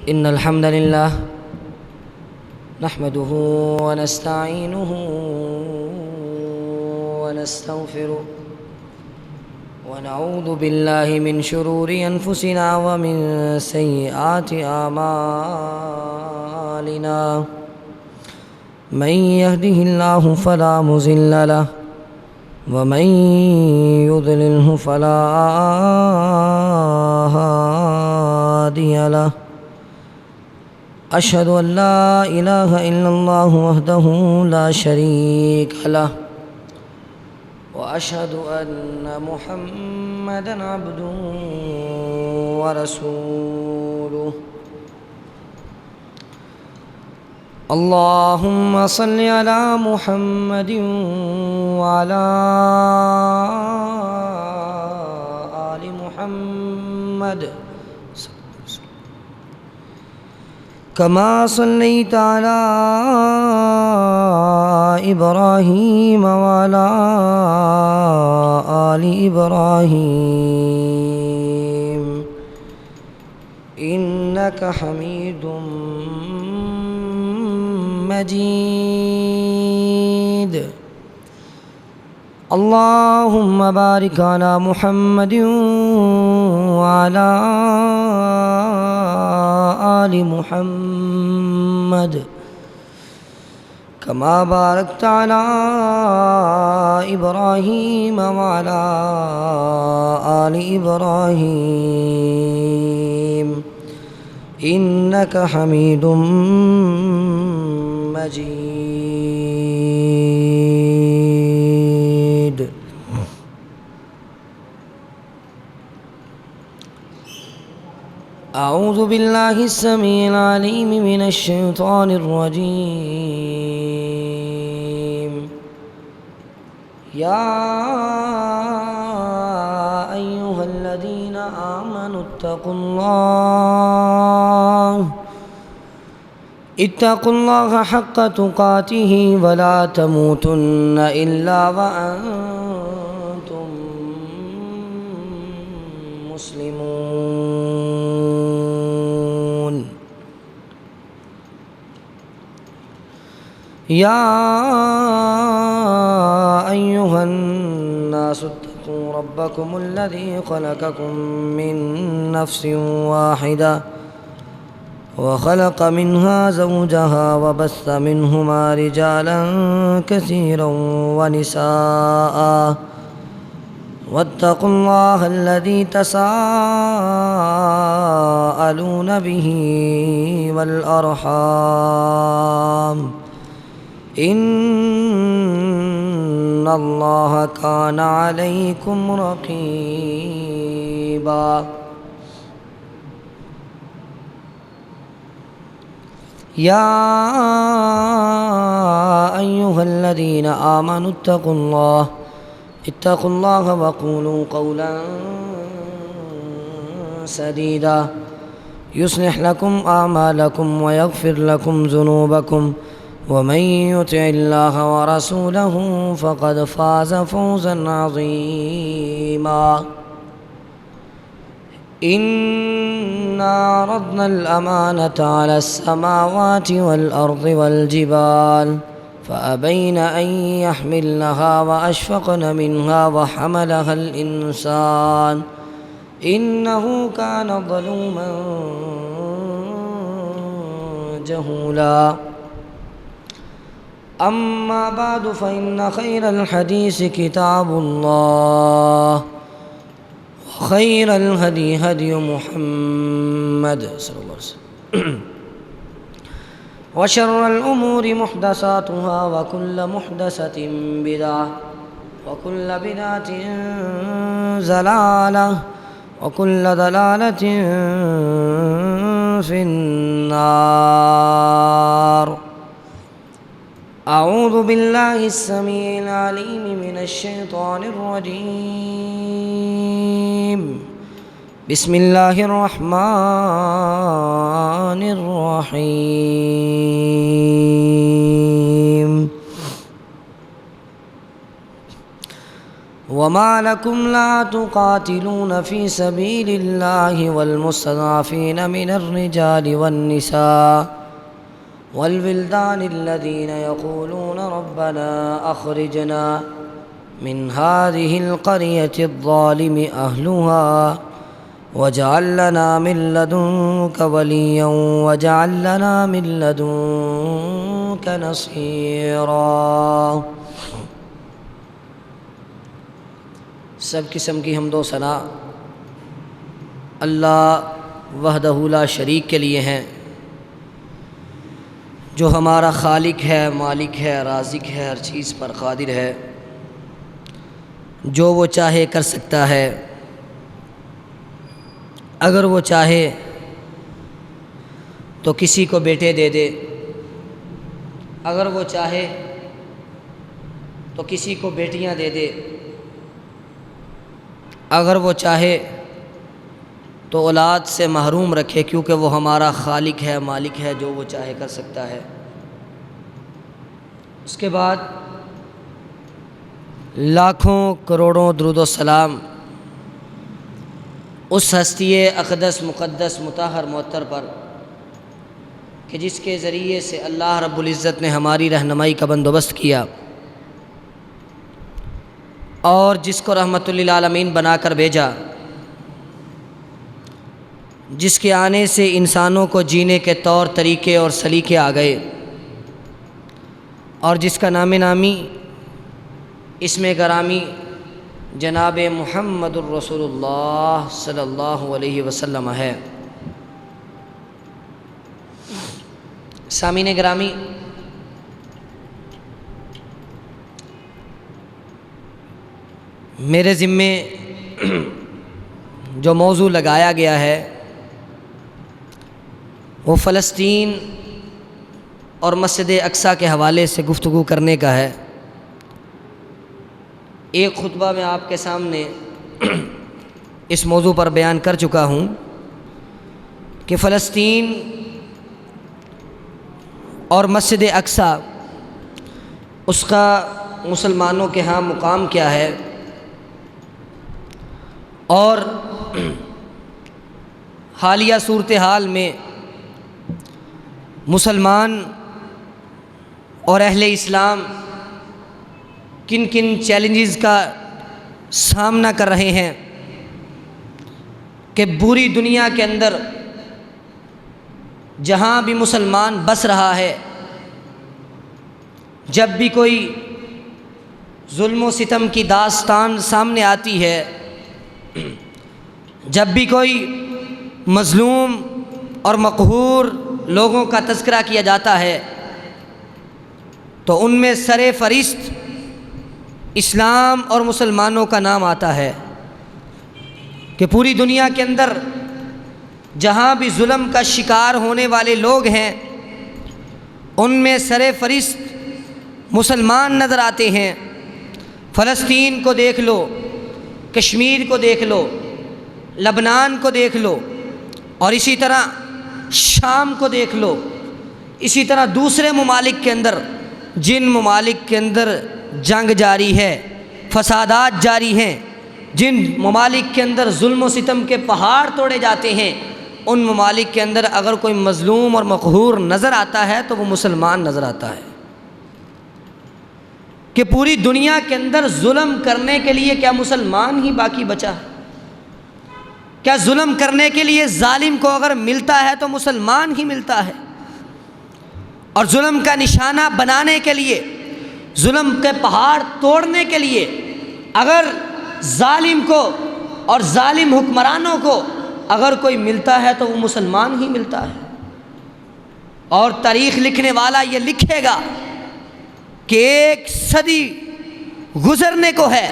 إن الحمد لله نحمده ونستعينه ونستغفره ونعوذ بالله من شرور أنفسنا ومن سيئات أعمالنا. من يهده الله فلا مضل له ومن يضلله فلا هادي له. أشهد أن لا إله إلا الله وحده لا شريك له وأشهد أن محمدًا عبده ورسوله. اللهم صل على محمد وعلى آل محمد كما صليت على إبراهيم وعلى آل إبراهيم إنك حميد مجيد. اللهم بارك على محمد وعلى آل محمد كما باركت على إبراهيم وعلى آل إبراهيم إنك حميد مجيد. أعوذ بالله السميع العليم من الشيطان الرجيم. يا أيها الذين آمنوا اتقوا الله حق تقاته ولا تموتن إلا وأنتم مسلمون. يا أيها الناس اتقوا ربكم الذي خلقكم من نفس واحدة وخلق منها زوجها وبث منهما رجالا كثيرا ونساء واتقوا الله الذي تساءلون به والأرحام إن الله كان عليكم رقيبا. يا أيها الذين آمنوا اتقوا الله وقولوا قولا سديدا يصلح لكم أعمالكم ويغفر لكم ذنوبكم ومن يطع الله ورسوله فقد فاز فوزا عظيما. إنا عرضنا الأمانة على السماوات والأرض والجبال فأبين أن يحملنها وأشفقن منها وحملها الإنسان إنه كان ظلوما جهولا. أما بعد فإن خير الحديث كتاب الله خير الهدي هدي محمد صلى الله عليه وسلم وشر الأمور محدثاتها وكل محدثة بدعة وكل بدعة ضلالة وكل ضلالة في النار. أعوذ بالله السميع العليم من الشيطان الرجيم. بسم الله الرحمن الرحيم. وما لكم لا تقاتلون في سبيل الله والمستضعفين من الرجال والنساء والولدان الذين يقولون ربنا أخرجنا من هذه القرية الظالم أهلها واجعل لنا من لدنك وليا واجعل لنا من لدنك نصيرا۔ سب قسم کی حمد و ثنا اللہ وحدہ لا شریک کے لیے ہیں، جو ہمارا خالق ہے، مالک ہے، رازق ہے، ہر چیز پر قادر ہے، جو وہ چاہے کر سکتا ہے۔ اگر وہ چاہے تو کسی کو بیٹے دے دے، اگر وہ چاہے تو کسی کو بیٹیاں دے دے، اگر وہ چاہے تو اولاد سے محروم رکھے، کیونکہ وہ ہمارا خالق ہے، مالک ہے، جو وہ چاہے کر سکتا ہے۔ اس کے بعد لاکھوں کروڑوں درود و سلام اس ہستی اقدس مقدس مطہر معطر پر کہ جس کے ذریعے سے اللہ رب العزت نے ہماری رہنمائی کا بندوبست کیا اور جس کو رحمت للعالمین بنا کر بھیجا، جس کے آنے سے انسانوں کو جینے کے طور طریقے اور سلیقے آ گئے، اور جس کا نام نامی اسم گرامی جناب محمد الرسول اللہ صلی اللہ علیہ وسلم ہے۔ سامعین گرامی، میرے ذمے جو موضوع لگایا گیا ہے وہ فلسطین اور مسجد اقصیٰ کے حوالے سے گفتگو کرنے کا ہے۔ ایک خطبہ میں آپ کے سامنے اس موضوع پر بیان کر چکا ہوں کہ فلسطین اور مسجد اقصیٰ اس کا مسلمانوں کے ہاں مقام کیا ہے، اور حالیہ صورتحال میں مسلمان اور اہل اسلام کن کن چیلنجز کا سامنا کر رہے ہیں کہ پوری دنیا کے اندر جہاں بھی مسلمان بس رہا ہے، جب بھی کوئی ظلم و ستم کی داستان سامنے آتی ہے، جب بھی کوئی مظلوم اور مقہور لوگوں کا تذکرہ کیا جاتا ہے، تو ان میں سر فہرست اسلام اور مسلمانوں کا نام آتا ہے کہ پوری دنیا کے اندر جہاں بھی ظلم کا شکار ہونے والے لوگ ہیں، ان میں سر فہرست مسلمان نظر آتے ہیں۔ فلسطین کو دیکھ لو، کشمیر کو دیکھ لو، لبنان کو دیکھ لو، اور اسی طرح شام کو دیکھ لو، اسی طرح دوسرے ممالک کے اندر، جن ممالک کے اندر جنگ جاری ہے، فسادات جاری ہیں، جن ممالک کے اندر ظلم و ستم کے پہاڑ توڑے جاتے ہیں، ان ممالک کے اندر اگر کوئی مظلوم اور مقہور نظر آتا ہے تو وہ مسلمان نظر آتا ہے۔ کہ پوری دنیا کے اندر ظلم کرنے کے لیے کیا مسلمان ہی باقی بچا ہے؟ کیا ظلم کرنے کے لیے ظالم کو اگر ملتا ہے تو مسلمان ہی ملتا ہے؟ اور ظلم کا نشانہ بنانے کے لیے، ظلم کے پہاڑ توڑنے کے لیے اگر ظالم کو اور ظالم حکمرانوں کو اگر کوئی ملتا ہے تو وہ مسلمان ہی ملتا ہے۔ اور تاریخ لکھنے والا یہ لکھے گا کہ 1 صدی گزرنے کو ہے،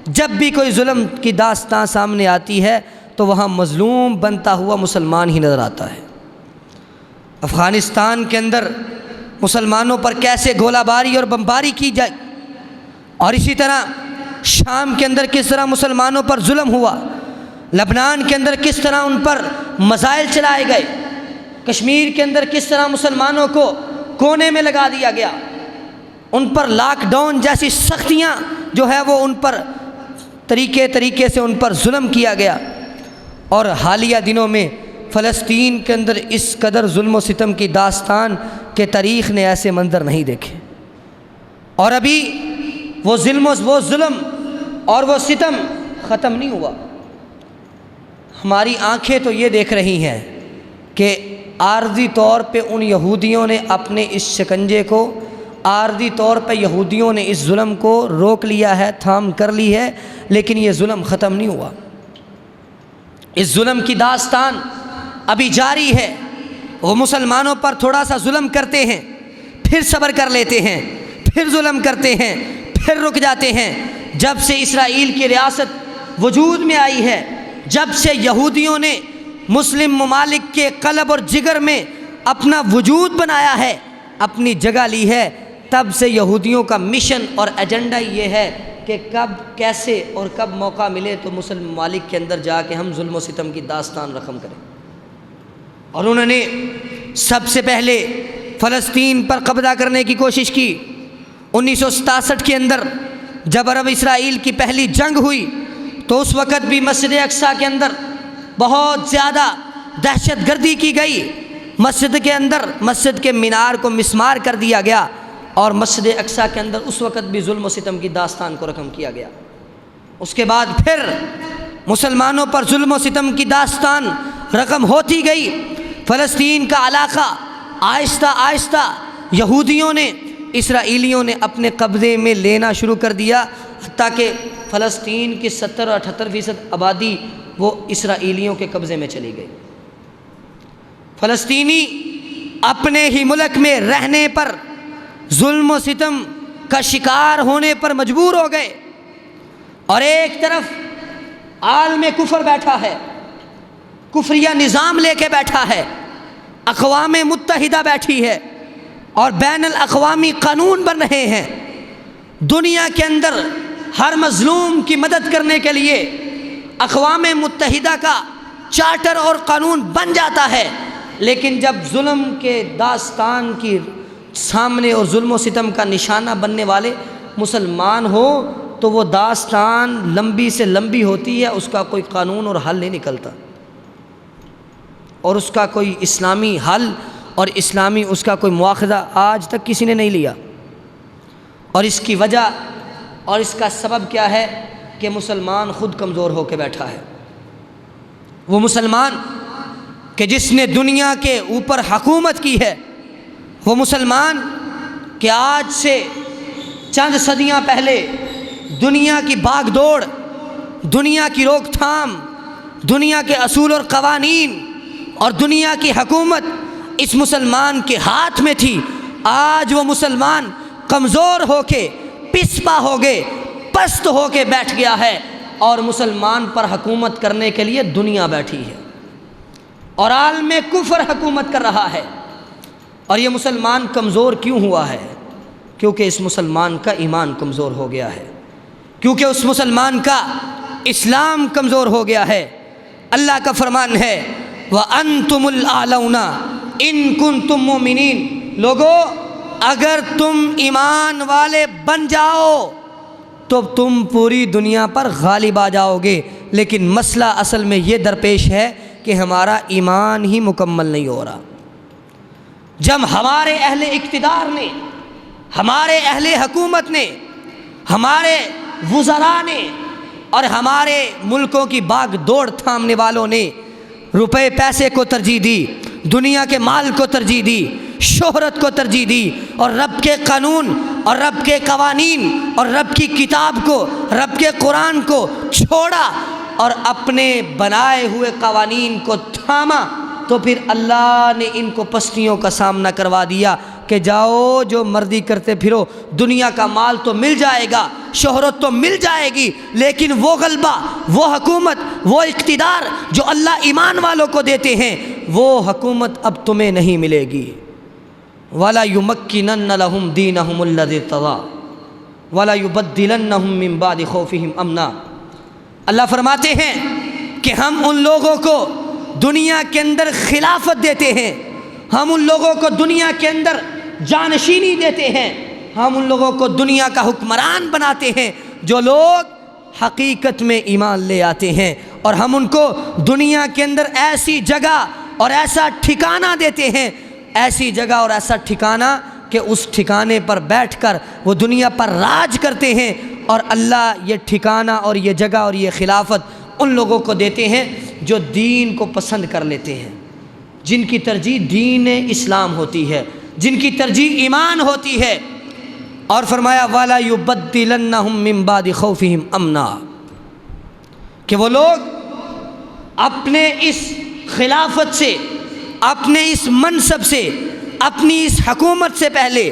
جب بھی کوئی ظلم کی داستان سامنے آتی ہے تو وہاں مظلوم بنتا ہوا مسلمان ہی نظر آتا ہے۔ افغانستان کے اندر مسلمانوں پر کیسے گولہ باری اور بمباری کی جائے، اور اسی طرح شام کے اندر کس طرح مسلمانوں پر ظلم ہوا، لبنان کے اندر کس طرح ان پر میزائل چلائے گئے، کشمیر کے اندر کس طرح مسلمانوں کو کونے میں لگا دیا گیا، ان پر لاک ڈاؤن جیسی سختیاں جو ہے وہ ان پر طریقے سے ان پر ظلم کیا گیا، اور حالیہ دنوں میں فلسطین کے اندر اس قدر ظلم و ستم کی داستان کہ تاریخ نے ایسے منظر نہیں دیکھے، اور ابھی وہ ظلم اور وہ ستم ختم نہیں ہوا۔ ہماری آنکھیں تو یہ دیکھ رہی ہیں کہ عارضی طور پہ ان یہودیوں نے اپنے اس شکنجے کو، عارضی طور پہ یہودیوں نے اس ظلم کو روک لیا ہے، تھام کر لی ہے، لیکن یہ ظلم ختم نہیں ہوا۔ اس ظلم کی داستان ابھی جاری ہے۔ وہ مسلمانوں پر تھوڑا سا ظلم کرتے ہیں، پھر صبر کر لیتے ہیں، پھر ظلم کرتے ہیں، پھر رک جاتے ہیں۔ جب سے اسرائیل کی ریاست وجود میں آئی ہے، جب سے یہودیوں نے مسلم ممالک کے قلب اور جگر میں اپنا وجود بنایا ہے، اپنی جگہ لی ہے، تب سے یہودیوں کا مشن اور ایجنڈا یہ ہے کہ کب، کیسے اور کب موقع ملے تو مسلم ممالک کے اندر جا کے ہم ظلم و ستم کی داستان رقم کریں۔ اور انہوں نے سب سے پہلے فلسطین پر قبضہ کرنے کی کوشش کی۔ 1967 کے اندر جب عرب اسرائیل کی پہلی جنگ ہوئی تو اس وقت بھی مسجد اقصیٰ کے اندر بہت زیادہ دہشت گردی کی گئی۔ مسجد کے اندر، مسجد کے مینار کو مسمار کر دیا گیا، اور مسجد اقصیٰ کے اندر اس وقت بھی ظلم و ستم کی داستان کو رقم کیا گیا۔ اس کے بعد پھر مسلمانوں پر ظلم و ستم کی داستان رقم ہوتی گئی۔ فلسطین کا علاقہ آہستہ آہستہ یہودیوں نے، اسرائیلیوں نے اپنے قبضے میں لینا شروع کر دیا، حتیٰ کہ فلسطین کی 70-78% آبادی وہ اسرائیلیوں کے قبضے میں چلی گئی۔ فلسطینی اپنے ہی ملک میں رہنے پر، ظلم و ستم کا شکار ہونے پر مجبور ہو گئے، اور ایک طرف عالم کفر بیٹھا ہے، کفریہ نظام لے کے بیٹھا ہے، اقوام متحدہ بیٹھی ہے، اور بین الاقوامی قانون بن رہے ہیں۔ دنیا کے اندر ہر مظلوم کی مدد کرنے کے لیے اقوام متحدہ کا چارٹر اور قانون بن جاتا ہے، لیکن جب ظلم کے داستان کی سامنے اور ظلم و ستم کا نشانہ بننے والے مسلمان ہو تو وہ داستان لمبی سے لمبی ہوتی ہے، اس کا کوئی قانون اور حل نہیں نکلتا، اور اس کا کوئی اسلامی حل اور اسلامی اس کا کوئی مواخذہ آج تک کسی نے نہیں لیا۔ اور اس کی وجہ اور اس کا سبب کیا ہے کہ مسلمان خود کمزور ہو کے بیٹھا ہے۔ وہ مسلمان کہ جس نے دنیا کے اوپر حکومت کی ہے، وہ مسلمان کہ آج سے چند صدیاں پہلے دنیا کی بھاگ دوڑ، دنیا کی روک تھام، دنیا کے اصول اور قوانین اور دنیا کی حکومت اس مسلمان کے ہاتھ میں تھی۔ آج وہ مسلمان کمزور ہو کے، پسپا ہو گئے، پست ہو کے بیٹھ گیا ہے، اور مسلمان پر حکومت کرنے کے لیے دنیا بیٹھی ہے، اور عالم کفر حکومت کر رہا ہے۔ اور یہ مسلمان کمزور کیوں ہوا ہے؟ کیونکہ اس مسلمان کا ایمان کمزور ہو گیا ہے، کیونکہ اس مسلمان کا اسلام کمزور ہو گیا ہے۔ اللہ کا فرمان ہے وَأَنْتُمُ الْأَعْلَوْنَ إِن كُنْتُم مُؤْمِنِينَ، لوگو اگر تم ایمان والے بن جاؤ تو تم پوری دنیا پر غالب آ جاؤ گے، لیکن مسئلہ اصل میں یہ درپیش ہے کہ ہمارا ایمان ہی مکمل نہیں ہو رہا۔ جب ہمارے اہل اقتدار نے، ہمارے اہل حکومت نے، ہمارے وزراء نے اور ہمارے ملکوں کی باغ دوڑ تھامنے والوں نے روپے پیسے کو ترجیح دی، دنیا کے مال کو ترجیح دی، شہرت کو ترجیح دی، اور رب کے قانون اور رب کے قوانین اور رب کی کتاب کو، رب کے قرآن کو چھوڑا اور اپنے بنائے ہوئے قوانین کو تھاما، تو پھر اللہ نے ان کو پستیوں کا سامنا کروا دیا کہ جاؤ جو مرضی کرتے پھرو، دنیا کا مال تو مل جائے گا، شہرت تو مل جائے گی، لیکن وہ غلبہ، وہ حکومت، وہ اقتدار جو اللہ ایمان والوں کو دیتے ہیں، وہ حکومت اب تمہیں نہیں ملے گی۔ وَلَا يُمَكِّنَنَّ لَهُمْ دِينَهُمُ الَّذِي ارْتَضَىٰ وَلَا يُبَدِّلَنَّهُم مِّن بَعْدِ خَوْفِهِمْ أَمْنًا۔ اللہ فرماتے ہیں کہ ہم ان لوگوں کو دنیا کے اندر خلافت دیتے ہیں، ہم ان لوگوں کو دنیا کے اندر جانشینی دیتے ہیں، ہم ان لوگوں کو دنیا کا حکمران بناتے ہیں جو لوگ حقیقت میں ایمان لے آتے ہیں، اور ہم ان کو دنیا کے اندر ایسی جگہ اور ایسا ٹھکانہ دیتے ہیں، ایسی جگہ اور ایسا ٹھکانہ کہ اس ٹھکانے پر بیٹھ کر وہ دنیا پر راج کرتے ہیں، اور اللہ یہ ٹھکانہ اور یہ جگہ اور یہ خلافت ان لوگوں کو دیتے ہیں جو دین کو پسند کر لیتے ہیں، جن کی ترجیح دین اسلام ہوتی ہے، جن کی ترجیح ایمان ہوتی ہے۔ اور فرمایا وَلَا يُبَدِّلَنَّهُم مِّن بَعْدِ خَوْفِهِمْ أَمْنًا، کہ وہ لوگ اپنے اس خلافت سے، اپنے اس منصب سے، اپنی اس حکومت سے پہلے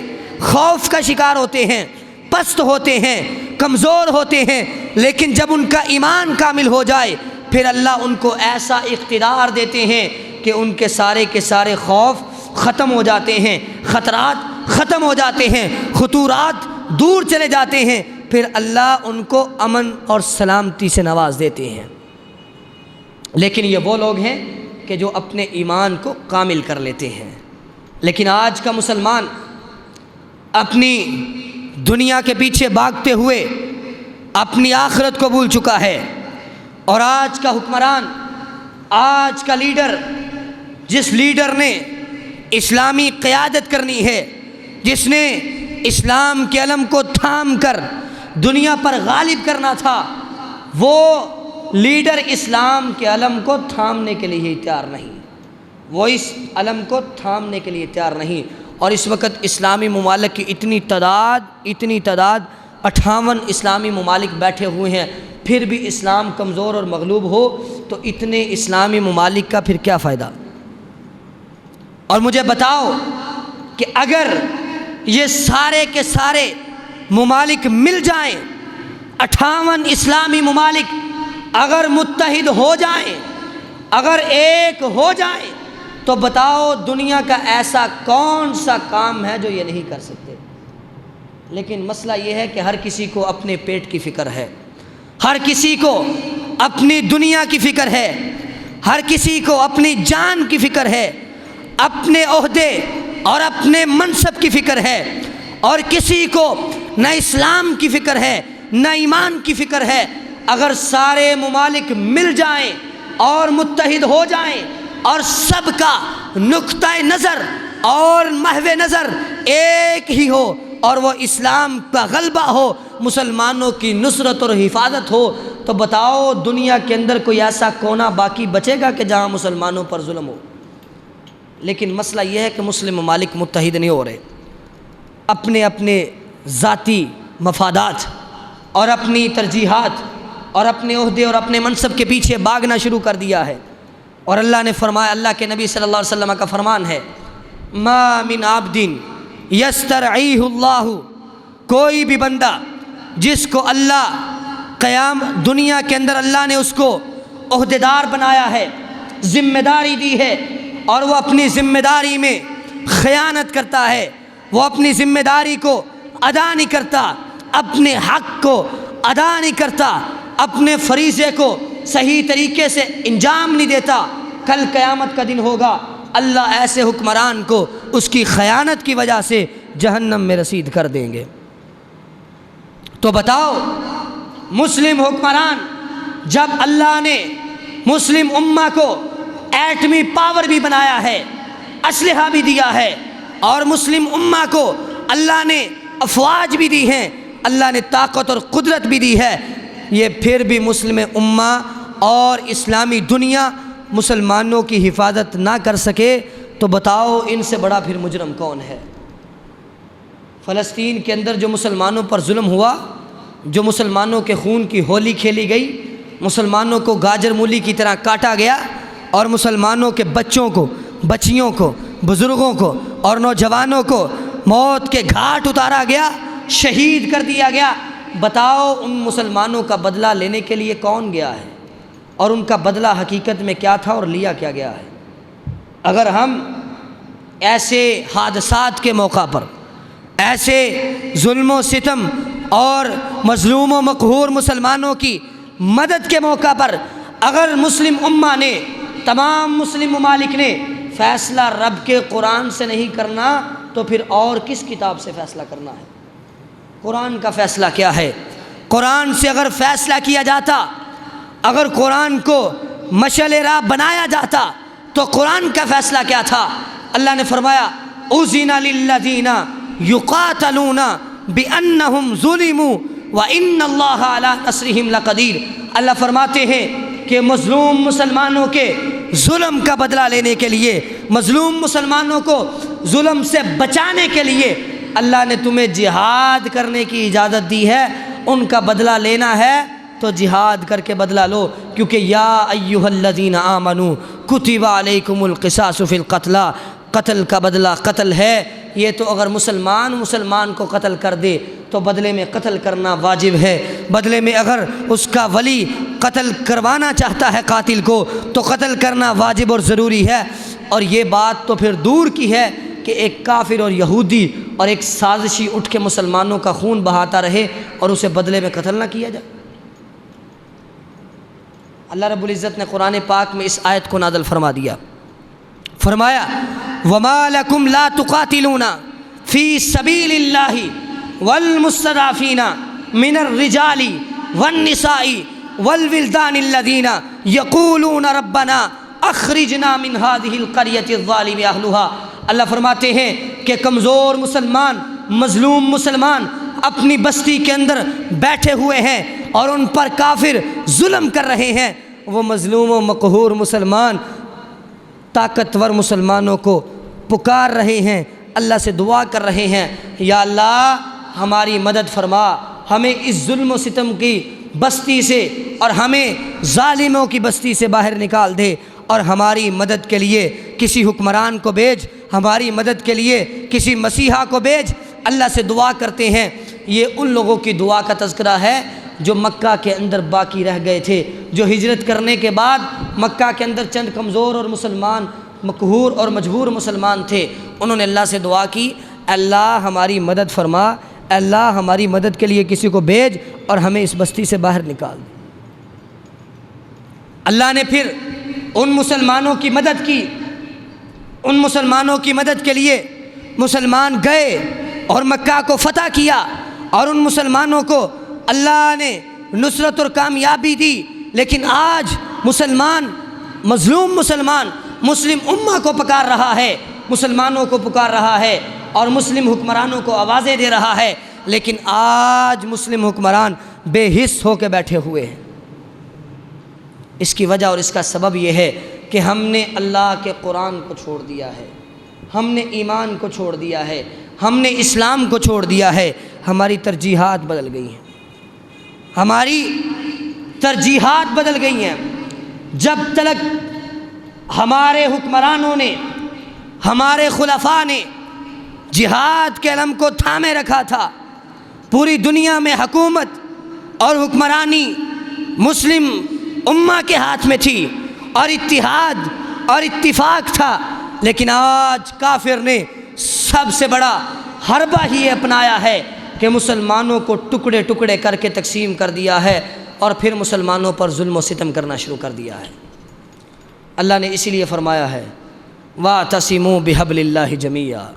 خوف کا شکار ہوتے ہیں، پست ہوتے ہیں، کمزور ہوتے ہیں، لیکن جب ان کا ایمان کامل ہو جائے پھر اللہ ان کو ایسا اقتدار دیتے ہیں کہ ان کے سارے خوف ختم ہو جاتے ہیں، خطرات ختم ہو جاتے ہیں، خطورات دور چلے جاتے ہیں، پھر اللہ ان کو امن اور سلامتی سے نواز دیتے ہیں۔ لیکن یہ وہ لوگ ہیں کہ جو اپنے ایمان کو کامل کر لیتے ہیں۔ لیکن آج کا مسلمان اپنی دنیا کے پیچھے بھاگتے ہوئے اپنی آخرت کو بھول چکا ہے، اور آج کا حکمران، آج کا لیڈر، جس لیڈر نے اسلامی قیادت کرنی ہے، جس نے اسلام کے علم کو تھام کر دنیا پر غالب کرنا تھا، وہ لیڈر اسلام کے علم کو تھامنے کے لیے تیار نہیں، وہ اس علم کو تھامنے کے لیے تیار نہیں۔ اور اس وقت اسلامی ممالک کی اتنی تعداد 58 اسلامی ممالک بیٹھے ہوئے ہیں، پھر بھی اسلام کمزور اور مغلوب ہو تو اتنے اسلامی ممالک کا پھر کیا فائدہ؟ اور مجھے بتاؤ کہ اگر یہ سارے کے سارے ممالک مل جائیں، 58 اسلامی ممالک اگر متحد ہو جائیں، اگر ایک ہو جائیں، تو بتاؤ دنیا کا ایسا کون سا کام ہے جو یہ نہیں کر سکتے؟ لیکن مسئلہ یہ ہے کہ ہر کسی کو اپنے پیٹ کی فکر ہے، ہر کسی کو اپنی دنیا کی فکر ہے، ہر کسی کو اپنی جان کی فکر ہے، اپنے عہدے اور اپنے منصب کی فکر ہے، اور کسی کو نہ اسلام کی فکر ہے نہ ایمان کی فکر ہے۔ اگر سارے ممالک مل جائیں اور متحد ہو جائیں اور سب کا نقطۂ نظر اور محو نظر ایک ہی ہو، اور وہ اسلام کا غلبہ ہو، مسلمانوں کی نصرت اور حفاظت ہو، تو بتاؤ دنیا کے اندر کوئی ایسا کونا باقی بچے گا کہ جہاں مسلمانوں پر ظلم ہو؟ لیکن مسئلہ یہ ہے کہ مسلم ممالک متحد نہیں ہو رہے، اپنے اپنے ذاتی مفادات اور اپنی ترجیحات اور اپنے عہدے اور اپنے منصب کے پیچھے بھاگنا شروع کر دیا ہے۔ اور اللہ نے فرمایا، اللہ کے نبی صلی اللہ علیہ وسلم کا فرمان ہے، ما من عبد یسترعیہ اللہ، کوئی بھی بندہ جس کو اللہ دنیا کے اندر اللہ نے اس کو عہدیدار بنایا ہے، ذمہ داری دی ہے، اور وہ اپنی ذمہ داری میں خیانت کرتا ہے، وہ اپنی ذمہ داری کو ادا نہیں کرتا، اپنے حق کو ادا نہیں کرتا، اپنے فریضے کو صحیح طریقے سے انجام نہیں دیتا، کل قیامت کا دن ہوگا، اللہ ایسے حکمران کو اس کی خیانت کی وجہ سے جہنم میں رسید کر دیں گے۔ تو بتاؤ مسلم حکمران، جب اللہ نے مسلم امہ کو ایٹمی پاور بھی بنایا ہے، اسلحہ بھی دیا ہے، اور مسلم امہ کو اللہ نے افواج بھی دی ہیں، اللہ نے طاقت اور قدرت بھی دی ہے، یہ پھر بھی مسلم امہ اور اسلامی دنیا مسلمانوں کی حفاظت نہ کر سکے، تو بتاؤ ان سے بڑا پھر مجرم کون ہے؟ فلسطین کے اندر جو مسلمانوں پر ظلم ہوا، جو مسلمانوں کے خون کی ہولی کھیلی گئی، مسلمانوں کو گاجر مولی کی طرح کاٹا گیا، اور مسلمانوں کے بچوں کو، بچیوں کو، بزرگوں کو اور نوجوانوں کو موت کے گھاٹ اتارا گیا، شہید کر دیا گیا، بتاؤ ان مسلمانوں کا بدلہ لینے کے لیے کون گیا ہے؟ اور ان کا بدلہ حقیقت میں کیا تھا اور لیا کیا گیا ہے؟ اگر ہم ایسے حادثات کے موقع پر، ایسے ظلم و ستم اور مظلوم و مقہور مسلمانوں کی مدد کے موقع پر اگر مسلم امہ نے، تمام مسلم ممالک نے فیصلہ رب کے قرآن سے نہیں کرنا، تو پھر اور کس کتاب سے فیصلہ کرنا ہے؟ قرآن کا فیصلہ کیا ہے؟ قرآن سے اگر فیصلہ کیا جاتا، اگر قرآن کو مشعل راہ بنایا جاتا تو قرآن کا فیصلہ کیا تھا؟ اللہ نے فرمایا اذن للذین یقاتلون بانہم ظلموا وان اللہ علی نصرہم لقدیر۔ اللہ فرماتے ہیں کہ مظلوم مسلمانوں کے ظلم کا بدلہ لینے کے لیے، مظلوم مسلمانوں کو ظلم سے بچانے کے لیے اللہ نے تمہیں جہاد کرنے کی اجازت دی ہے۔ ان کا بدلہ لینا ہے تو جہاد کر کے بدلہ لو، کیونکہ یا ایھا الذین آمنوا کتب علیکم القصاص فی القتلی، قتل کا بدلہ قتل ہے۔ یہ تو اگر مسلمان کو قتل کر دے تو بدلے میں قتل کرنا واجب ہے، بدلے میں اگر اس کا ولی قتل کروانا چاہتا ہے قاتل کو تو قتل کرنا واجب اور ضروری ہے۔ اور یہ بات تو پھر دور کی ہے کہ ایک کافر اور یہودی اور ایک سازشی اٹھ کے مسلمانوں کا خون بہاتا رہے اور اسے بدلے میں قتل نہ کیا جائے۔ اللہ رب العزت نے قرآن پاک میں اس آیت کو نازل فرما دیا، فرمایا وَمَا لَكُمْ لَا تُقَاتِلُونَ فِي سَبِيلِ اللَّهِ وَالْمُسْتَضْعَفِينَ مِنَ الرِّجَالِ وَالنِّسَاءِ وَالْوِلْدَانِ الَّذِينَ يَقُولُونَ رَبَّنَا أَخْرِجْنَا مِنْ هَذِهِ الْقَرْيَةِ الظَّالِمِ أَهْلُهَا۔ اللہ فرماتے ہیں کہ کمزور مسلمان، مظلوم مسلمان اپنی بستی کے اندر بیٹھے ہوئے ہیں اور ان پر کافر ظلم کر رہے ہیں، وہ مظلوم و مقہور مسلمان طاقتور مسلمانوں کو پکار رہے ہیں، اللہ سے دعا کر رہے ہیں یا اللہ ہماری مدد فرما، ہمیں اس ظلم و ستم کی بستی سے اور ہمیں ظالموں کی بستی سے باہر نکال دے، اور ہماری مدد کے لیے کسی حکمران کو بھیج، ہماری مدد کے لیے کسی مسیحا کو بھیج۔ اللہ سے دعا کرتے ہیں۔ یہ ان لوگوں کی دعا کا تذکرہ ہے جو مکہ کے اندر باقی رہ گئے تھے، جو ہجرت کرنے کے بعد مکہ کے اندر چند کمزور اور مسلمان، مقہور اور مجبور مسلمان تھے، انہوں نے اللہ سے دعا کی اللہ ہماری مدد فرما، اللہ ہماری مدد کے لیے کسی کو بھیج اور ہمیں اس بستی سے باہر نکال دے۔ اللہ نے پھر ان مسلمانوں کی مدد کی، ان مسلمانوں کی مدد کے لیے مسلمان گئے اور مکہ کو فتح کیا، اور ان مسلمانوں کو اللہ نے نصرت اور کامیابی دی۔ لیکن آج مسلمان، مظلوم مسلمان مسلم امہ کو پکار رہا ہے، مسلمانوں کو پکار رہا ہے اور مسلم حکمرانوں کو آوازیں دے رہا ہے، لیکن آج مسلم حکمران بے حس ہو کے بیٹھے ہوئے ہیں۔ اس کی وجہ اور اس کا سبب یہ ہے کہ ہم نے اللہ کے قرآن کو چھوڑ دیا ہے، ہم نے ایمان کو چھوڑ دیا ہے، ہم نے اسلام کو چھوڑ دیا ہے، ہماری ترجیحات بدل گئی ہیں، ہماری ترجیحات بدل گئی ہیں۔ جب تک ہمارے حکمرانوں نے، ہمارے خلفاء نے جہاد کے علم کو تھامے رکھا تھا، پوری دنیا میں حکومت اور حکمرانی مسلم امہ کے ہاتھ میں تھی اور اتحاد اور اتفاق تھا، لیکن آج کافر نے سب سے بڑا حربہ ہی اپنایا ہے کہ مسلمانوں کو ٹکڑے ٹکڑے کر کے تقسیم کر دیا ہے اور پھر مسلمانوں پر ظلم و ستم کرنا شروع کر دیا ہے۔ اللہ نے اسی لیے فرمایا ہے وَاعْتَصِمُوا بِحَبْلِ اللَّهِ جَمِيعًا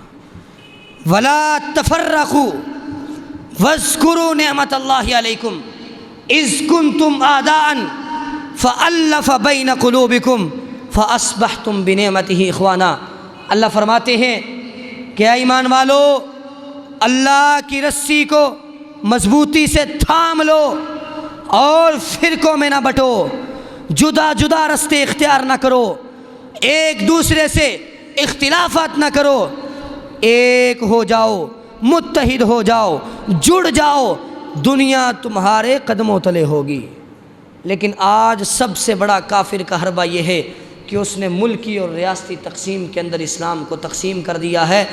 وَلَا تَفَرَّقُوا وَاذْكُرُوا نِعْمَةَ اللَّهِ عَلَيْكُمْ إِذْ كُنْتُمْ أَعْدَاءً فَأَلَّفَ بَيْنَ قُلُوبِكُمْ فَأَصْبَحْتُمْ بِنِعْمَتِهِ إِخْوَانًا۔ اللہ فرماتے ہیں کہ اے ایمان والو، اللہ کی رسی کو مضبوطی سے تھام لو اور فرقوں میں نہ بٹو، جدا جدا راستے اختیار نہ کرو، ایک دوسرے سے اختلافات نہ کرو، ایک ہو جاؤ، متحد ہو جاؤ، جڑ جاؤ، دنیا تمہارے قدموں تلے ہوگی۔ لیکن آج سب سے بڑا کافر کا حربہ یہ ہے کہ اس نے ملکی اور ریاستی تقسیم کے اندر اسلام کو تقسیم کر دیا ہے۔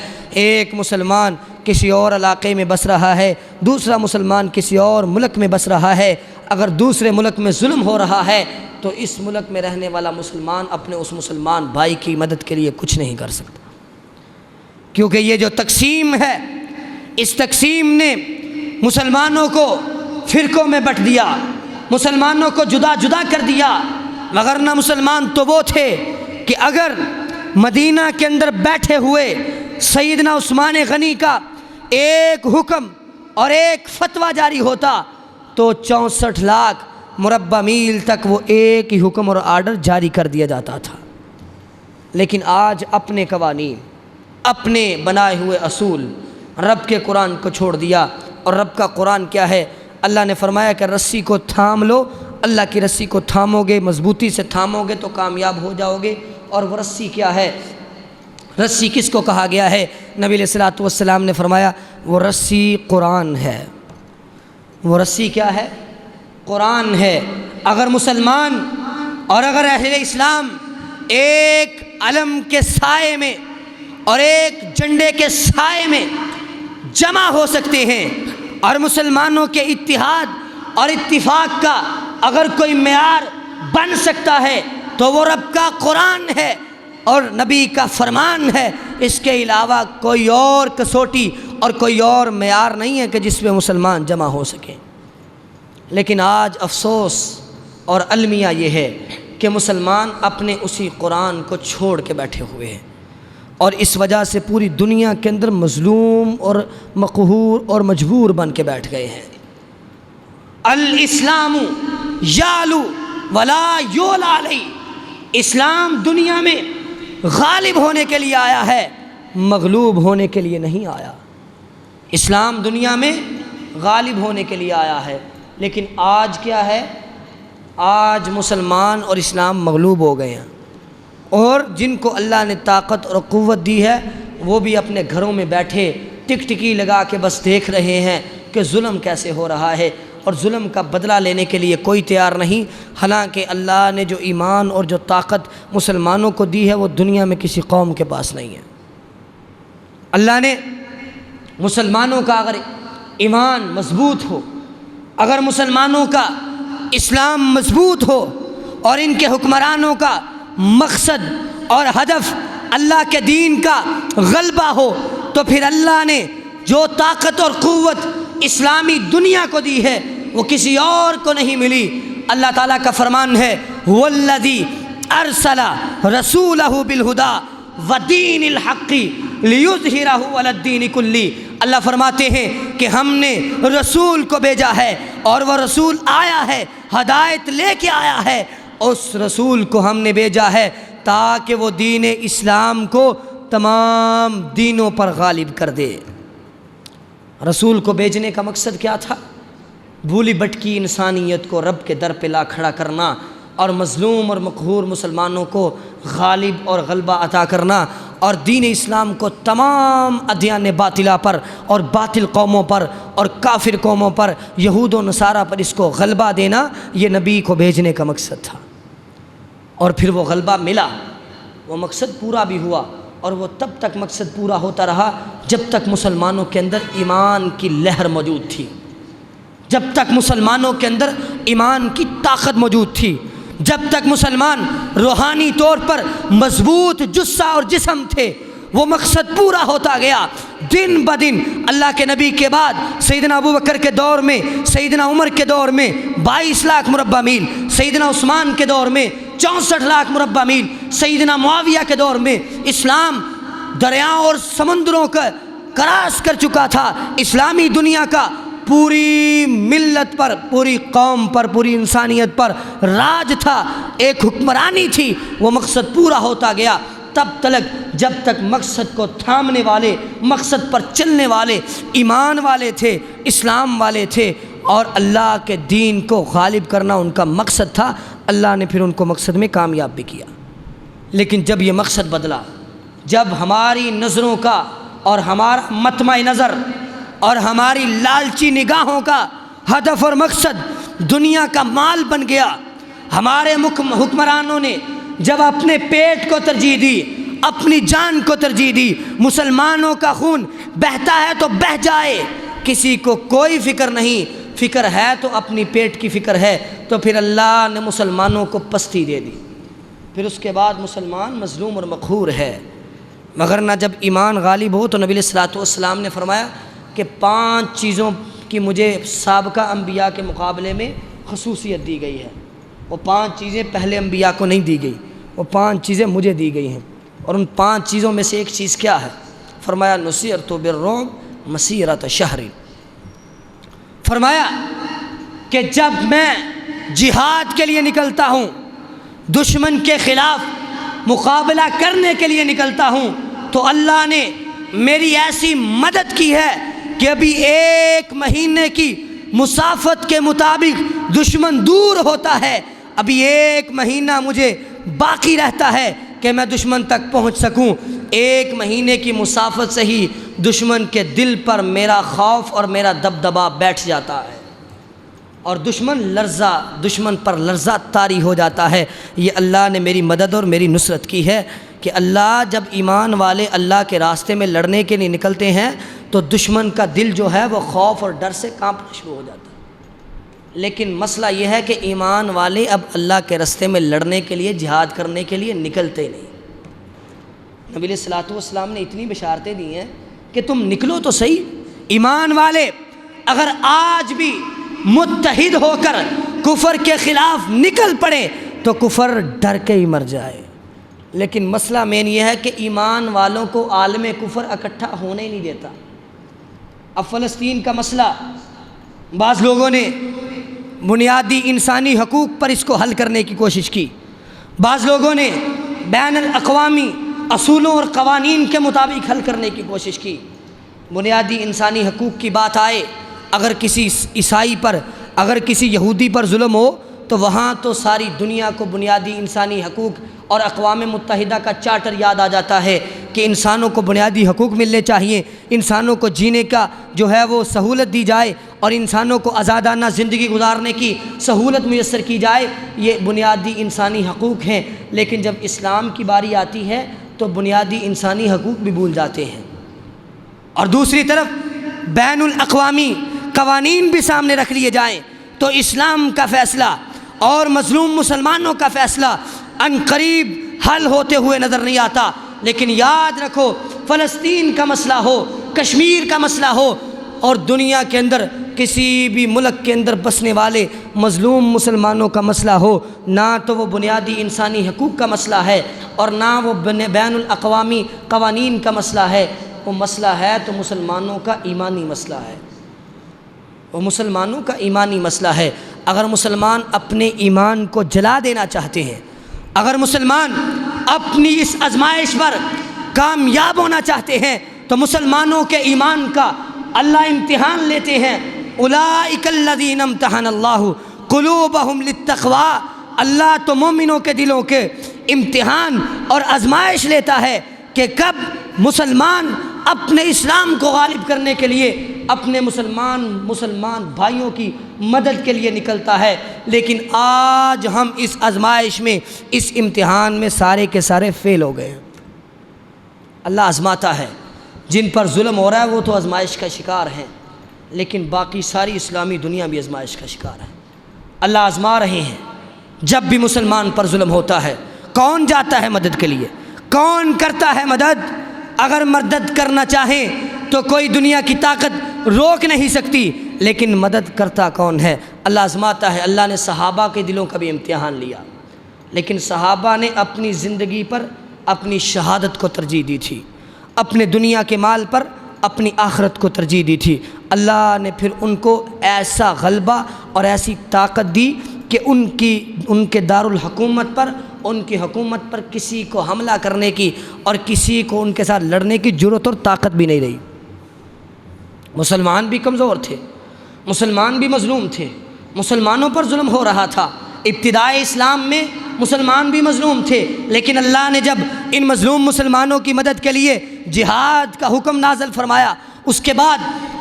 ایک مسلمان کسی اور علاقے میں بس رہا ہے، دوسرا مسلمان کسی اور ملک میں بس رہا ہے۔ اگر دوسرے ملک میں ظلم ہو رہا ہے تو اس ملک میں رہنے والا مسلمان اپنے اس مسلمان بھائی کی مدد کے لیے کچھ نہیں کر سکتا، کیونکہ یہ جو تقسیم ہے، اس تقسیم نے مسلمانوں کو فرقوں میں بٹ دیا، مسلمانوں کو جدا جدا کر دیا۔ مگر نہ مسلمان تو وہ تھے کہ اگر مدینہ کے اندر بیٹھے ہوئے سیدنا عثمان غنی کا ایک حکم اور ایک فتویٰ جاری ہوتا تو 64 لاکھ مربع میل تک وہ ایک ہی حکم اور آرڈر جاری کر دیا جاتا تھا۔ لیکن آج اپنے قوانین، اپنے بنائے ہوئے اصول، رب کے قرآن کو چھوڑ دیا۔ اور رب کا قرآن کیا ہے؟ اللہ نے فرمایا کہ رسی کو تھام لو، اللہ کی رسی کو تھامو گے، مضبوطی سے تھامو گے تو کامیاب ہو جاؤ گے۔ اور وہ رسی کیا ہے؟ رسی کس کو کہا گیا ہے؟ نبی علیہ الصلوۃ والسلام نے فرمایا وہ رسی قرآن ہے۔ وہ رسی کیا ہے؟ قرآن ہے۔ اگر مسلمان اور اگر اہل اسلام ایک علم کے سائے میں اور ایک جھنڈے کے سائے میں جمع ہو سکتے ہیں، اور مسلمانوں کے اتحاد اور اتفاق کا اگر کوئی معیار بن سکتا ہے تو وہ رب کا قرآن ہے اور نبی کا فرمان ہے۔ اس کے علاوہ کوئی اور کسوٹی اور کوئی اور معیار نہیں ہے کہ جس پہ مسلمان جمع ہو سکیں۔ لیکن آج افسوس اور المیہ یہ ہے کہ مسلمان اپنے اسی قرآن کو چھوڑ کے بیٹھے ہوئے ہیں، اور اس وجہ سے پوری دنیا کے اندر مظلوم اور مقہور اور مجبور بن کے بیٹھ گئے ہیں۔ الاسلام یعلو ولا یعلی علیہ، اسلام دنیا میں غالب ہونے کے لیے آیا ہے، مغلوب ہونے کے لیے نہیں آیا۔ اسلام دنیا میں غالب ہونے کے لیے آیا ہے، لیکن آج کیا ہے؟ آج مسلمان اور اسلام مغلوب ہو گئے ہیں، اور جن کو اللہ نے طاقت اور قوت دی ہے وہ بھی اپنے گھروں میں بیٹھے ٹک ٹکی لگا کے بس دیکھ رہے ہیں کہ ظلم کیسے ہو رہا ہے، اور ظلم کا بدلہ لینے کے لیے کوئی تیار نہیں۔ حالانکہ اللہ نے جو ایمان اور جو طاقت مسلمانوں کو دی ہے وہ دنیا میں کسی قوم کے پاس نہیں ہے۔ اللہ نے مسلمانوں کا اگر ایمان مضبوط ہو، اگر مسلمانوں کا اسلام مضبوط ہو، اور ان کے حکمرانوں کا مقصد اور ہدف اللہ کے دین کا غلبہ ہو، تو پھر اللہ نے جو طاقت اور قوت اسلامی دنیا کو دی ہے وہ کسی اور کو نہیں ملی۔ اللہ تعالیٰ کا فرمان ہے والذی ارسل رسولہ بالہدی ودین الحق لیظہرہ علی الدین کلہ۔ اللہ فرماتے ہیں کہ ہم نے رسول کو بھیجا ہے، اور وہ رسول آیا ہے، ہدایت لے کے آیا ہے۔ اس رسول کو ہم نے بھیجا ہے تاکہ وہ دین اسلام کو تمام دینوں پر غالب کر دے۔ رسول کو بھیجنے کا مقصد کیا تھا؟ بھولی بھٹکی انسانیت کو رب کے در پہ لا کھڑا کرنا، اور مظلوم اور مقہور مسلمانوں کو غالب اور غلبہ عطا کرنا، اور دین اسلام کو تمام ادیان باطلہ پر اور باطل قوموں پر اور کافر قوموں پر، یہود و نصارہ پر اس کو غلبہ دینا، یہ نبی کو بھیجنے کا مقصد تھا۔ اور پھر وہ غلبہ ملا، وہ مقصد پورا بھی ہوا، اور وہ تب تک مقصد پورا ہوتا رہا جب تک مسلمانوں کے اندر ایمان کی لہر موجود تھی، جب تک مسلمانوں کے اندر ایمان کی طاقت موجود تھی، جب تک مسلمان روحانی طور پر مضبوط جثہ اور جسم تھے، وہ مقصد پورا ہوتا گیا۔ دن بدن اللہ کے نبی کے بعد سیدنا ابوبکر کے دور میں، سیدنا عمر کے دور میں 22 لاکھ مربع میل، سیدنا عثمان کے دور میں 64 لاکھ مربع میل، سیدنا معاویہ کے دور میں اسلام دریاؤں اور سمندروں کا کراس کر چکا تھا۔ اسلامی دنیا کا پوری ملت پر، پوری قوم پر، پوری انسانیت پر راج تھا، ایک حکمرانی تھی۔ وہ مقصد پورا ہوتا گیا تب تک جب تک مقصد کو تھامنے والے، مقصد پر چلنے والے ایمان والے تھے، اسلام والے تھے، اور اللہ کے دین کو غالب کرنا ان کا مقصد تھا۔ اللہ نے پھر ان کو مقصد میں کامیاب بھی کیا۔ لیکن جب یہ مقصد بدلا، جب ہماری نظروں کا اور ہمارا مطمع نظر اور ہماری لالچی نگاہوں کا ہدف اور مقصد دنیا کا مال بن گیا، ہمارے حکمرانوں نے جب اپنے پیٹ کو ترجیح دی، اپنی جان کو ترجیح دی، مسلمانوں کا خون بہتا ہے تو بہہ جائے، کسی کو کوئی فکر نہیں، فکر ہے تو اپنی پیٹ کی فکر ہے، تو پھر اللہ نے مسلمانوں کو پستی دے دی۔ پھر اس کے بعد مسلمان مظلوم اور مقہور ہے۔ مگر نہ جب ایمان غالب ہو تو نبی علیہ الصلوۃ والسلام نے فرمایا کہ 5 چیزوں کی مجھے سابقہ انبیاء کے مقابلے میں خصوصیت دی گئی ہے۔ وہ 5 چیزیں پہلے انبیاء کو نہیں دی گئی، وہ 5 چیزیں مجھے دی گئی ہیں، اور ان 5 چیزوں میں سے ایک چیز کیا ہے؟ فرمایا نصرت بالرعب مسیرۃ شہر۔ فرمایا کہ جب میں جہاد کے لیے نکلتا ہوں، دشمن کے خلاف مقابلہ کرنے کے لیے نکلتا ہوں، تو اللہ نے میری ایسی مدد کی ہے کہ ابھی 1 مہینے کی مسافت کے مطابق دشمن دور ہوتا ہے، ابھی 1 مہینہ مجھے باقی رہتا ہے کہ میں دشمن تک پہنچ سکوں۔ 1 مہینے کی مسافت سے ہی دشمن کے دل پر میرا خوف اور میرا دبدبا بیٹھ جاتا ہے، اور دشمن پر لرزہ طاری ہو جاتا ہے۔ یہ اللہ نے میری مدد اور میری نصرت کی ہے کہ اللہ جب ایمان والے اللہ کے راستے میں لڑنے کے لیے نکلتے ہیں تو دشمن کا دل جو ہے وہ خوف اور ڈر سے کانپنا شروع ہو جاتا ہے۔ لیکن مسئلہ یہ ہے کہ ایمان والے اب اللہ کے راستے میں لڑنے کے لیے، جہاد کرنے کے لیے نکلتے نہیں۔ نبی علیہ الصلوۃ والسلام نے اتنی بشارتیں دی ہیں کہ تم نکلو تو صحیح۔ ایمان والے اگر آج بھی متحد ہو کر کفر کے خلاف نکل پڑے تو کفر ڈر کے ہی مر جائے۔ لیکن مسئلہ مین یہ ہے کہ ایمان والوں کو عالم کفر اکٹھا ہونے ہی نہیں دیتا۔ اب فلسطین کا مسئلہ بعض لوگوں نے بنیادی انسانی حقوق پر اس کو حل کرنے کی کوشش کی، بعض لوگوں نے بین الاقوامی اصولوں اور قوانین کے مطابق حل کرنے کی کوشش کی۔ بنیادی انسانی حقوق کی بات آئے، اگر کسی عیسائی پر، اگر کسی یہودی پر ظلم ہو تو وہاں تو ساری دنیا کو بنیادی انسانی حقوق اور اقوام متحدہ کا چارٹر یاد آ جاتا ہے کہ انسانوں کو بنیادی حقوق ملنے چاہیے، انسانوں کو جینے کا جو ہے وہ سہولت دی جائے اور انسانوں کو آزادانہ زندگی گزارنے کی سہولت میسر کی جائے، یہ بنیادی انسانی حقوق ہیں۔ لیکن جب اسلام کی باری آتی ہے تو بنیادی انسانی حقوق بھی بھول جاتے ہیں، اور دوسری طرف بین الاقوامی قوانین بھی سامنے رکھ لیے جائیں تو اسلام کا فیصلہ اور مظلوم مسلمانوں کا فیصلہ ان قریب حل ہوتے ہوئے نظر نہیں آتا۔ لیکن یاد رکھو، فلسطین کا مسئلہ ہو، کشمیر کا مسئلہ ہو، اور دنیا کے اندر کسی بھی ملک کے اندر بسنے والے مظلوم مسلمانوں کا مسئلہ ہو، نہ تو وہ بنیادی انسانی حقوق کا مسئلہ ہے اور نہ وہ بین الاقوامی قوانین کا مسئلہ ہے، وہ مسئلہ ہے تو مسلمانوں کا ایمانی مسئلہ ہے، وہ مسلمانوں کا ایمانی مسئلہ ہے۔ اگر مسلمان اپنے ایمان کو جلا دینا چاہتے ہیں، اگر مسلمان اپنی اس آزمائش پر کامیاب ہونا چاہتے ہیں تو مسلمانوں کے ایمان کا اللہ امتحان لیتے ہیں۔ اولئک الذین امتحن اللہ قلوبہم للتقوی، اللہ تو مومنوں کے دلوں کے امتحان اور آزمائش لیتا ہے کہ کب مسلمان اپنے اسلام کو غالب کرنے کے لیے اپنے مسلمان بھائیوں کی مدد کے لیے نکلتا ہے۔ لیکن آج ہم اس آزمائش میں، اس امتحان میں سارے کے سارے فیل ہو گئے ہیں۔ اللہ آزماتا ہے، جن پر ظلم ہو رہا ہے وہ تو آزمائش کا شکار ہیں، لیکن باقی ساری اسلامی دنیا بھی آزمائش کا شکار ہے۔ اللہ آزما رہے ہیں۔ جب بھی مسلمان پر ظلم ہوتا ہے، کون جاتا ہے مدد کے لیے؟ کون کرتا ہے مدد؟ اگر مدد کرنا چاہیں تو کوئی دنیا کی طاقت روک نہیں سکتی، لیکن مدد کرتا کون ہے؟ اللہ آزماتا ہے۔ اللہ نے صحابہ کے دلوں کا بھی امتحان لیا، لیکن صحابہ نے اپنی زندگی پر اپنی شہادت کو ترجیح دی تھی، اپنے دنیا کے مال پر اپنی آخرت کو ترجیح دی تھی۔ اللہ نے پھر ان کو ایسا غلبہ اور ایسی طاقت دی کہ ان کے دارالحکومت پر، ان کی حکومت پر کسی کو حملہ کرنے کی اور کسی کو ان کے ساتھ لڑنے کی جرأت اور طاقت بھی نہیں رہی۔ مسلمان بھی کمزور تھے، مسلمان بھی مظلوم تھے، مسلمانوں پر ظلم ہو رہا تھا۔ ابتدائے اسلام میں مسلمان بھی مظلوم تھے، لیکن اللہ نے جب ان مظلوم مسلمانوں کی مدد کے لیے جہاد کا حکم نازل فرمایا، اس کے بعد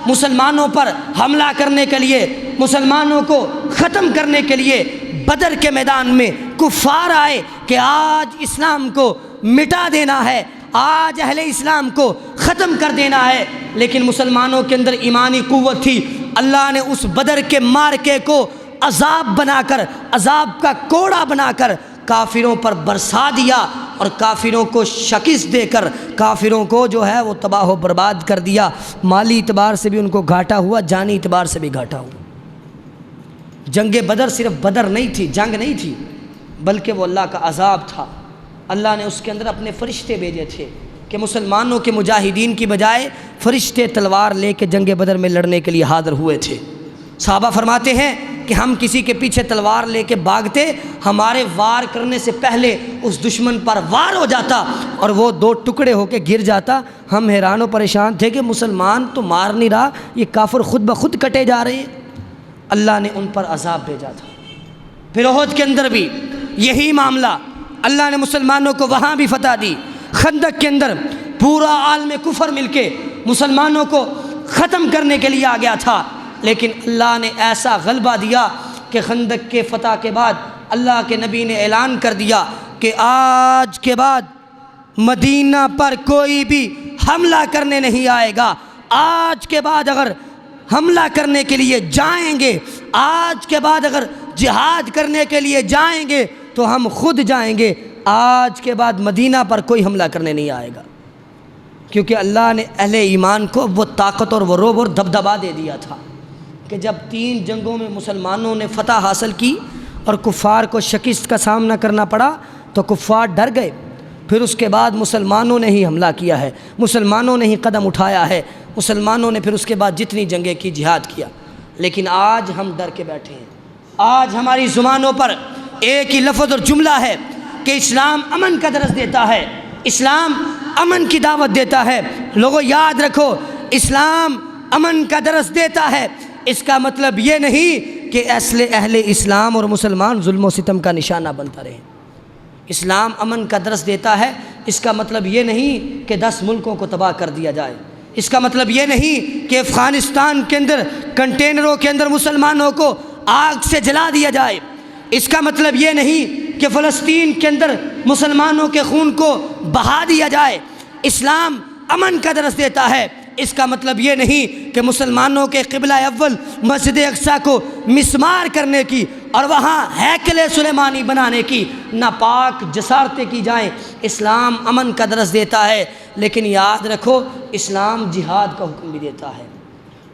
مسلمانوں پر حملہ کرنے کے لیے، مسلمانوں کو ختم کرنے کے لیے بدر کے میدان میں کفار آئے کہ آج اسلام کو مٹا دینا ہے، آج اہل اسلام کو ختم کر دینا ہے۔ لیکن مسلمانوں کے اندر ایمانی قوت تھی۔ اللہ نے اس بدر کے معرکے کو عذاب بنا کر، عذاب کا کوڑا بنا کر کافروں پر برسا دیا، اور کافروں کو شکست دے کر کافروں کو جو ہے وہ تباہ و برباد کر دیا۔ مالی اعتبار سے بھی ان کو گھاٹا ہوا، جانی اعتبار سے بھی گھاٹا ہوا۔ جنگ بدر صرف بدر نہیں تھی، جنگ نہیں تھی، بلکہ وہ اللہ کا عذاب تھا۔ اللہ نے اس کے اندر اپنے فرشتے بھیجے تھے کہ مسلمانوں کے مجاہدین کی بجائے فرشتے تلوار لے کے جنگ بدر میں لڑنے کے لیے حاضر ہوئے تھے۔ صحابہ فرماتے ہیں کہ ہم کسی کے پیچھے تلوار لے کے بھاگتے، ہمارے وار کرنے سے پہلے اس دشمن پر وار ہو جاتا اور وہ 2 ٹکڑے ہو کے گر جاتا۔ ہم حیران و پریشان تھے کہ مسلمان تو مار نہیں رہا، یہ کافر خود بخود کٹے جا رہے ہیں۔ اللہ نے ان پر عذاب بھیجا تھا۔ پھر احد کے اندر بھی یہی معاملہ، اللہ نے مسلمانوں کو وہاں بھی فتح دی۔ خندق کے اندر پورا عالم کفر مل کے مسلمانوں کو ختم کرنے کے لیے آ گیا تھا، لیکن اللہ نے ایسا غلبہ دیا کہ خندق کے فتح کے بعد اللہ کے نبی نے اعلان کر دیا کہ آج کے بعد مدینہ پر کوئی بھی حملہ کرنے نہیں آئے گا۔ آج کے بعد اگر حملہ کرنے کے لیے جائیں گے، آج کے بعد اگر جہاد کرنے کے لیے جائیں گے تو ہم خود جائیں گے۔ آج کے بعد مدینہ پر کوئی حملہ کرنے نہیں آئے گا، کیونکہ اللہ نے اہل ایمان کو وہ طاقت اور وہ رعب اور دبدبا دے دیا تھا کہ جب 3 جنگوں میں مسلمانوں نے فتح حاصل کی اور کفار کو شکست کا سامنا کرنا پڑا تو کفار ڈر گئے۔ پھر اس کے بعد مسلمانوں نے ہی حملہ کیا ہے، مسلمانوں نے ہی قدم اٹھایا ہے، مسلمانوں نے پھر اس کے بعد جتنی جنگیں کی جہاد کیا۔ لیکن آج ہم ڈر کے بیٹھے ہیں۔ آج ہماری زبانوں پر ایک ہی لفظ اور جملہ ہے کہ اسلام امن کا درس دیتا ہے، اسلام امن کی دعوت دیتا ہے۔ لوگوں یاد رکھو، اسلام امن کا درس دیتا ہے، اس کا مطلب یہ نہیں کہ اہل اسلام اور مسلمان ظلم و ستم کا نشانہ بنتا رہے۔ اسلام امن کا درس دیتا ہے، اس کا مطلب یہ نہیں کہ 10 ملکوں کو تباہ کر دیا جائے، اس کا مطلب یہ نہیں کہ افغانستان کے اندر کنٹینروں کے اندر مسلمانوں کو آگ سے جلا دیا جائے، اس کا مطلب یہ نہیں کہ فلسطین کے اندر مسلمانوں کے خون کو بہا دیا جائے۔ اسلام امن کا درس دیتا ہے، اس کا مطلب یہ نہیں کہ مسلمانوں کے قبلہ اول مسجد اقصی کو مسمار کرنے کی اور وہاں ہیکل سلیمانی بنانے کی ناپاک جسارتیں کی جائیں۔ اسلام امن کا درس دیتا ہے، لیکن یاد رکھو اسلام جہاد کا حکم بھی دیتا ہے،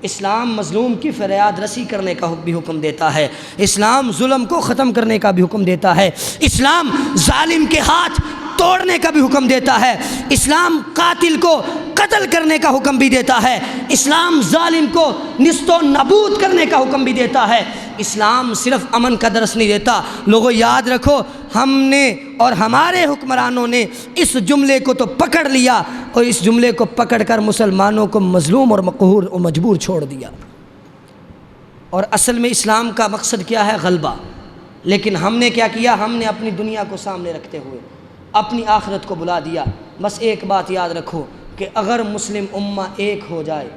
اسلام مظلوم کی فریاد رسی کرنے کا بھی حکم دیتا ہے، اسلام ظلم کو ختم کرنے کا بھی حکم دیتا ہے، اسلام ظالم کے ہاتھ توڑنے کا بھی حکم دیتا ہے، اسلام قاتل کو قتل کرنے کا حکم بھی دیتا ہے، اسلام ظالم کو نیست و نابود کرنے کا حکم بھی دیتا ہے۔ اسلام صرف امن کا درس نہیں دیتا۔ لوگوں یاد رکھو، ہم نے اور ہمارے حکمرانوں نے اس جملے کو تو پکڑ لیا اور اس جملے کو پکڑ کر مسلمانوں کو مظلوم اور مقہور اور مجبور چھوڑ دیا۔ اور اصل میں اسلام کا مقصد کیا ہے؟ غلبہ۔ لیکن ہم نے کیا کیا؟ ہم نے اپنی دنیا کو سامنے رکھتے ہوئے اپنی آخرت کو بلا دیا۔ بس ایک بات یاد رکھو کہ اگر مسلم امہ ایک ہو جائے،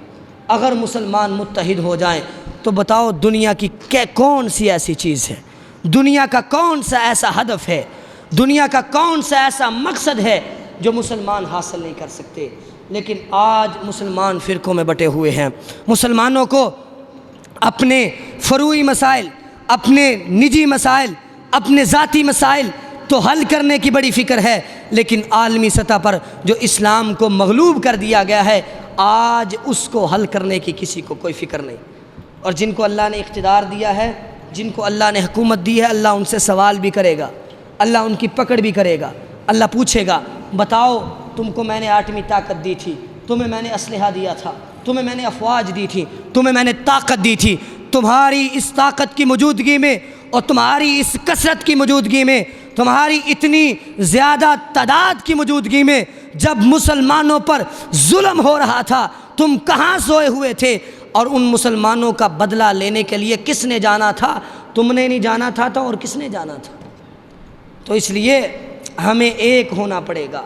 اگر مسلمان متحد ہو جائیں تو بتاؤ دنیا کی کون سی ایسی چیز ہے، دنیا کا کون سا ایسا ہدف ہے، دنیا کا کون سا ایسا مقصد ہے جو مسلمان حاصل نہیں کر سکتے۔ لیکن آج مسلمان فرقوں میں بٹے ہوئے ہیں۔ مسلمانوں کو اپنے فروعی مسائل، اپنے نجی مسائل، اپنے ذاتی مسائل تو حل کرنے کی بڑی فکر ہے، لیکن عالمی سطح پر جو اسلام کو مغلوب کر دیا گیا ہے آج اس کو حل کرنے کی کسی کو کوئی فکر نہیں۔ اور جن کو اللہ نے اقتدار دیا ہے، جن کو اللہ نے حکومت دی ہے، اللہ ان سے سوال بھی کرے گا، اللہ ان کی پکڑ بھی کرے گا۔ اللہ پوچھے گا، بتاؤ تم کو میں نے آٹمی طاقت دی تھی، تمہیں میں نے اسلحہ دیا تھا، تمہیں میں نے افواج دی تھی، تمہیں میں نے طاقت دی تھی، تمہاری اس طاقت کی موجودگی میں اور تمہاری اس کثرت کی موجودگی میں، تمہاری اتنی زیادہ تعداد کی موجودگی میں جب مسلمانوں پر ظلم ہو رہا تھا تم کہاں سوئے ہوئے تھے؟ اور ان مسلمانوں کا بدلہ لینے کے لیے کس نے جانا تھا؟ تم نے نہیں جانا تھا اور کس نے جانا تھا؟ تو اس لیے ہمیں ایک ہونا پڑے گا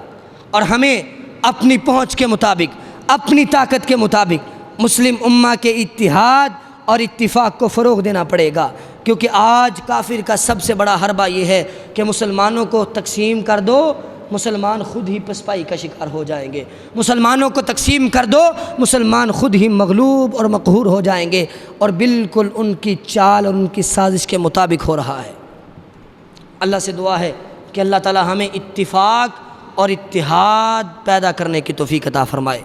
اور ہمیں اپنی پہنچ کے مطابق، اپنی طاقت کے مطابق مسلم امہ کے اتحاد اور اتفاق کو فروغ دینا پڑے گا، کیونکہ آج کافر کا سب سے بڑا حربہ یہ ہے کہ مسلمانوں کو تقسیم کر دو، مسلمان خود ہی پسپائی کا شکار ہو جائیں گے، مسلمانوں کو تقسیم کر دو، مسلمان خود ہی مغلوب اور مقہور ہو جائیں گے، اور بالکل ان کی چال اور ان کی سازش کے مطابق ہو رہا ہے۔ اللہ سے دعا ہے کہ اللہ تعالی ہمیں اتفاق اور اتحاد پیدا کرنے کی توفیق عطا فرمائے۔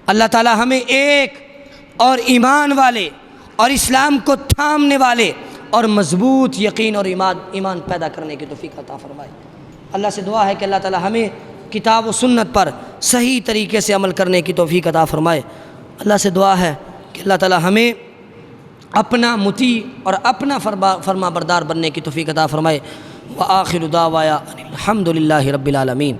اللہ تعالی ہمیں ایک اور ایمان والے اور اسلام کو تھامنے والے اور مضبوط یقین اور ایمان پیدا کرنے کی توفیق عطا فرمائے۔ اللہ سے دعا ہے کہ اللہ تعالی ہمیں کتاب و سنت پر صحیح طریقے سے عمل کرنے کی توفیق عطا فرمائے۔ اللہ سے دعا ہے کہ اللہ تعالی ہمیں اپنا مطیع اور اپنا فرما بردار بننے کی توفیق عطا فرمائے۔ وآخر دعوایا الحمد للہ رب العالمین۔